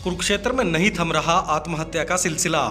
कुरुक्षेत्र में नहीं थम रहा आत्महत्या का सिलसिला।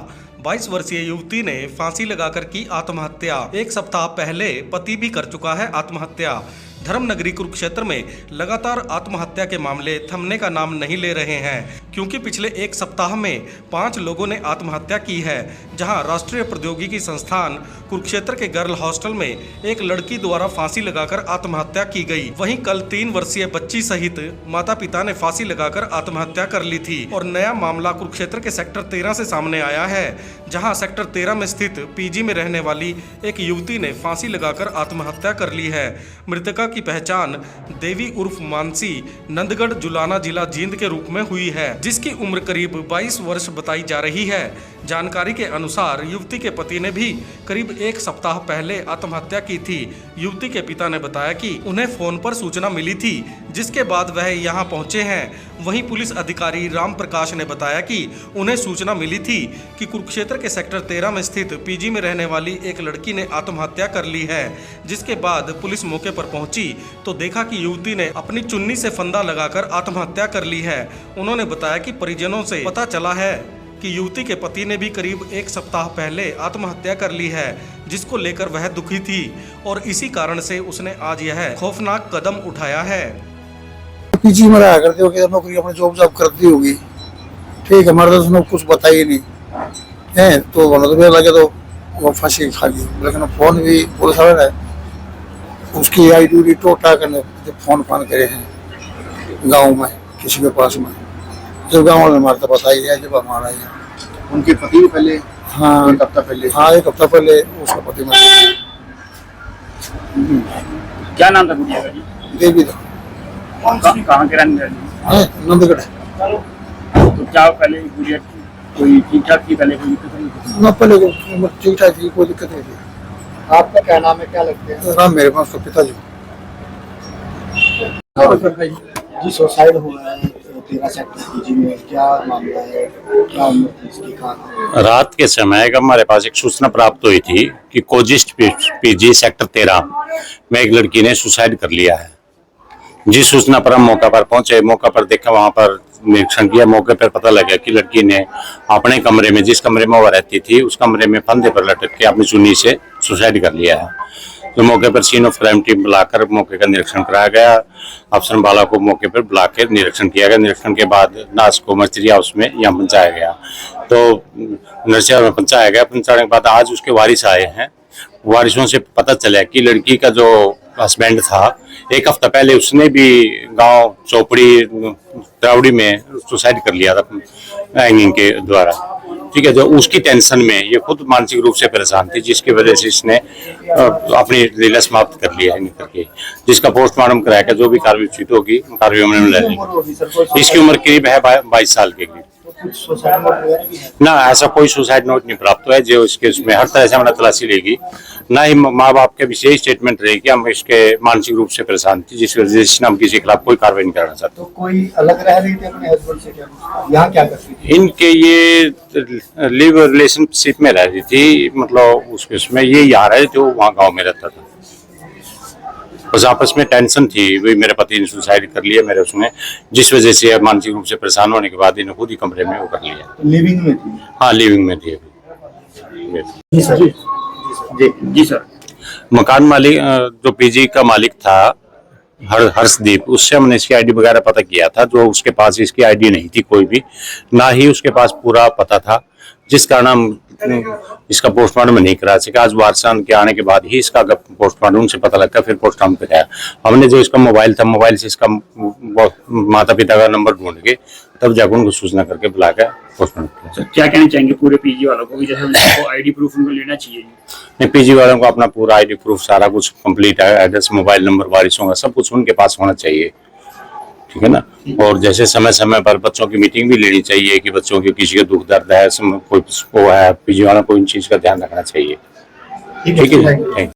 22 वर्षीय युवती ने फांसी लगाकर की आत्महत्या। एक सप्ताह पहले पति भी कर चुका है आत्महत्या। धर्मनगरी कुरुक्षेत्र में लगातार आत्महत्या के मामले थमने का नाम नहीं ले रहे हैं, क्योंकि पिछले एक सप्ताह में 5 लोगों ने आत्महत्या की है। जहां राष्ट्रीय प्रौद्योगिकी संस्थान कुरुक्षेत्र के गर्ल हॉस्टल में एक लड़की द्वारा फांसी लगाकर आत्महत्या की गई। वहीं कल 3 वर्षीय बच्ची सहित माता पिता ने फांसी लगाकर आत्महत्या कर ली थी। और नया मामला कुरुक्षेत्र के सेक्टर 13 से सामने आया है, जहां सेक्टर 13 में स्थित पीजी में रहने वाली एक युवती ने फांसी लगाकर आत्महत्या कर ली है। मृतका की पहचान देवी उर्फ मानसी नंदगढ़ जुलाना जिला जींद के रूप में हुई है, जिसकी उम्र करीब 22 वर्ष बताई जा रही है। जानकारी के अनुसार युवती के पति ने भी करीब एक सप्ताह पहले आत्महत्या की थी। युवती के पिता ने बताया कि उन्हें फोन पर सूचना मिली थी, जिसके बाद वह यहां पहुंचे हैं। वहीं पुलिस अधिकारी राम प्रकाश ने बताया कि उन्हें सूचना मिली थी कि कुरुक्षेत्र के सेक्टर 13 में स्थित पीजी में रहने वाली एक लड़की ने आत्महत्या कर ली है। जिसके बाद पुलिस मौके पर पहुंची तो देखा कि युवती ने अपनी चुन्नी से फंदा लगाकर आत्महत्या कर ली है। उन्होंने बताया कि परिजनों से पता चला है कि युवती के पति ने भी करीब एक सप्ताह पहले आत्महत्या कर ली है, जिसको लेकर वह दुखी थी और इसी कारण से उसने आज यह खौफनाक कदम उठाया है। पीजी में रहा करती होगी, नौकरी अपनी जॉब करती होगी, ठीक है। हमारे तो उसने कुछ बताया ही नहीं है, तो बोला तो लगे तो वो फांसी खा ली। लेकिन फोन भी पुलिस वाले है, उसकी आईडी टोटा करने फोन करे हैं गांव में किसी के पास में। जब गाँव वाले हमारे तो पता ही है, जब हमारा यहाँ उनके पति भी पहले एक हफ्ता पहले उसका पति मर गया। क्या नाम था गुड़िया का जी? देवी था। कहाँ के रहने वाले? नंदगढ़। तो क्या पहले गुड़िया कोई ठीक ठाक थी, पहले कोई दिक्कत नहीं? ना पहले ठीक ठाक थी, कोई दिक्कत नहीं थी। आपका क्या नाम है, क्या लगते हैं? नाम मेरे पास तो पिताजी। जी सुसाइड हुआ है 13 सेक्टर पीजी में, क्या मामला है, क्या उम्र थी इसकी, कहाँ? रात के समय हमारे पास एक सूचना प्राप्त हुई थी कि कोजिस्ट पीजी सेक्टर 13 में एक लड़की ने सुसाइड कर लिया है। जिस सूचना पर हम मौका पर पहुंचे, मौका पर देखा, वहां पर निरीक्षण किया। मौके पर पता लगा कि लड़की ने अपने कमरे में, जिस कमरे में वो रहती थी, उस कमरे में फंदे पर लटक के अपनी चुन्नी से सुसाइड कर लिया है। तो मौके पर सीन ऑफ क्राइम टीम बुलाकर मौके का निरीक्षण कराया गया। अफसर बाला को मौके पर बुला के निरीक्षण किया गया। निरीक्षण के बाद लाश को मर्चरी हाउस में यहाँ पहुंचाया गया। तो नर्सिया में पहुंचाया गया। पहुंचाने के बाद आज उसके वारिस आए हैं। वारिसों से पता चला कि लड़की का जो हस्बैंड था, एक हफ्ता पहले उसने भी गांव चौपड़ी त्रावड़ी में सुसाइड कर लिया था हैंगिंग के द्वारा, ठीक है। जो उसकी टेंशन में ये खुद मानसिक रूप से परेशान थी, जिसकी वजह से इसने अपनी लीला समाप्त कर लिया है करके, जिसका पोस्टमार्टम कराया गया। जो भी कार्रवाई उचित होगी कार्रवाई में ले लेंगे। इसकी उम्र करीब है 22 साल के करीब। ना ऐसा कोई सुसाइड नोट नहीं प्राप्त हुआ है। जो इसके उसमें हर तरह से हमारा तलाशी लेगी, ना ही माँ बाप के विशेष स्टेटमेंट रहेगी हम इसके मानसिक रूप से परेशान थी, जिस वजह से हम किसी के खिलाफ कोई कार्रवाई नहीं करना चाहते। तो कोई अलग रह रही थी अपने हस्बैंड से, क्या यहाँ क्या करती थी? इनके ये लिव रिलेशनशिप में रह रही थी, मतलब उसमें ये यहाँ रहे थे, वहाँ गाँव में रहता था। बस आपस में टेंशन थी, वही मेरे पति ने सुसाइड कर लिया मेरे उसने, जिस वजह से मानसिक रूप से परेशान होने के बाद इन्हें खुद ही कमरे में वो कर लिया। लिविंग में थी? हाँ, लिविंग में थी अभी। जी सर। जी सर। मकान मालिक जो पीजी का मालिक था हर्षदीप, उससे हमने इसकी आईडी वगैरह पता किया था। जो उसके पास इसकी आईडी नहीं थी कोई भी, ना ही उसके पास पूरा पता था, जिस कारण हम इसका पोस्टमार्टम नहीं करा सके। आज वारसान के आने के बाद ही इसका पोस्टमार्टम से पता लगा, फिर पोस्टमार्टम कराया हमने। जो इसका मोबाइल था, मोबाइल से इसका माता पिता का नंबर ढूंढ के तब जाकर उनको सूचना करके बुला कर पोस्टमार्टम किया। क्या कहना चाहेंगे पूरे पीजी वालों को, जैसे उनको आईडी प्रूफ उनको लेना चाहिए? नहीं, पीजी वालों को अपना पूरा आईडी प्रूफ सारा कुछ कंप्लीट है, एड्रेस, मोबाइल नंबर, वारिसों का सब कुछ उनके पास होना चाहिए, ठीक है ना। और जैसे समय समय पर बच्चों की मीटिंग भी लेनी चाहिए कि बच्चों की किसी का दुख दर्द है, कोई वो है, पीजी वालों को इन चीज का ध्यान रखना चाहिए, ठीक है।